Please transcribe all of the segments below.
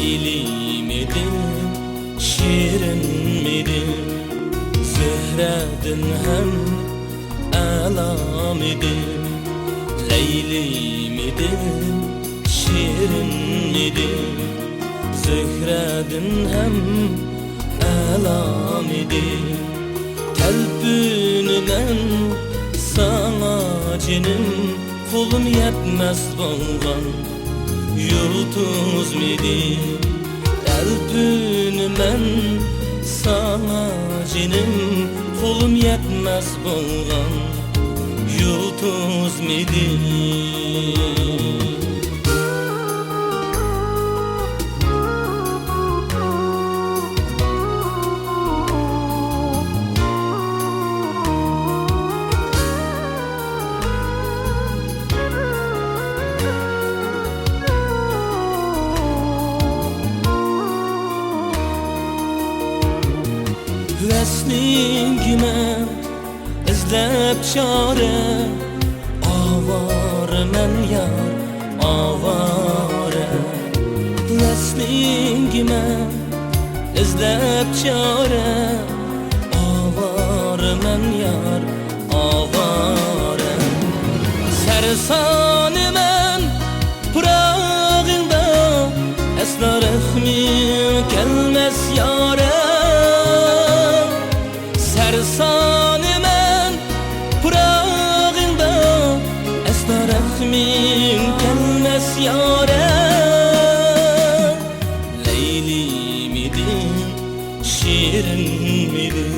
Leyli midir, şirin midir? Zühredin hem ela midir? Leyli midir, şirin midir? Zühredin hem ela midir? Kalbiniden sana cinim, kulum yetmez bolgan yıldız midir? Kalbiniden sana cinim, kulum yetmez bolgan yıldız midir? Veslingime izlep çare, avare men yar avare. Veslingime izlep çare, avare men yar avare. Sersani men pırağında, esrar ehmi gelmez yare. Sersani men pırağında, esrar ehmin gelmez yare. Leyli midir, şirin midir?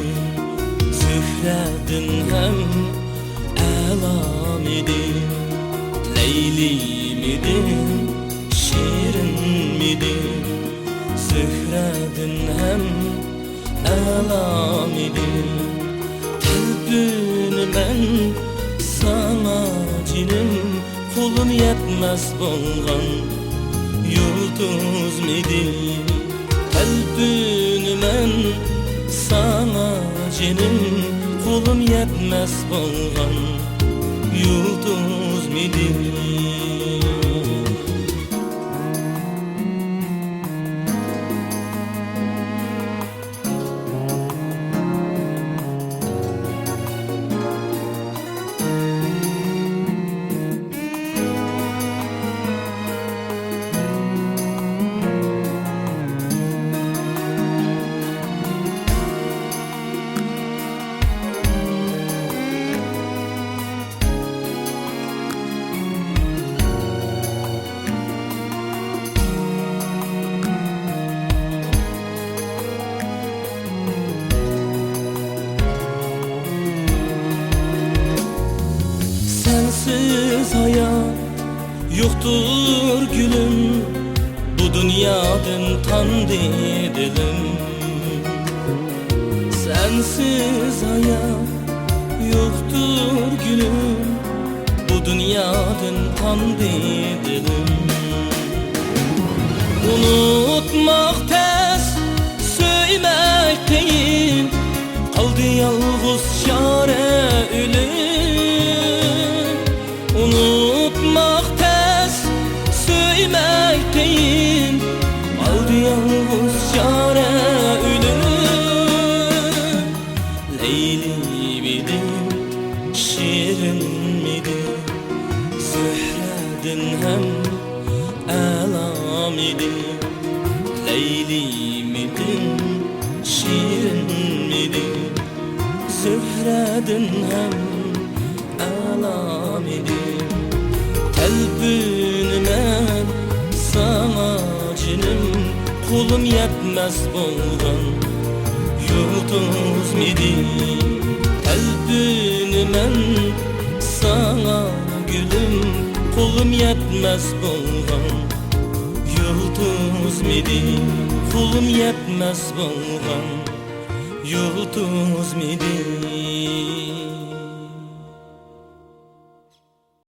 Zühredin hem ela midir? Leyli midir, şirin midir? Zühredin hem ela midir? Kalbini ben sana cinim, kulum yetmez bolgan yıldız midir? Kalbini ben sana cinim, kulum yetmez bolgan yıldız midir? Sensiz hayat yoktur gülüm, bu dünyadan tandı dilim. Sensiz hayat yoktur gülüm, bu dünyadan tandı dilim. Unutmak tez, söylemek değil, kaldı yalnız çare ölüm. Unutmak tez, söylemek değil, kaldı yalnız çare ölüm. Leyli midir, şirin midir? Zühredin hem ela midir? Leyli midir, şirin midir? Zühredin hem ela midir? Kalbini men sana cinim, kulum yetmez bolgan yıldız midir? Kalbini men sana gülüm, kulum yetmez bolgan yıldız midir? Kulum yetmez bolgan yıldız midir?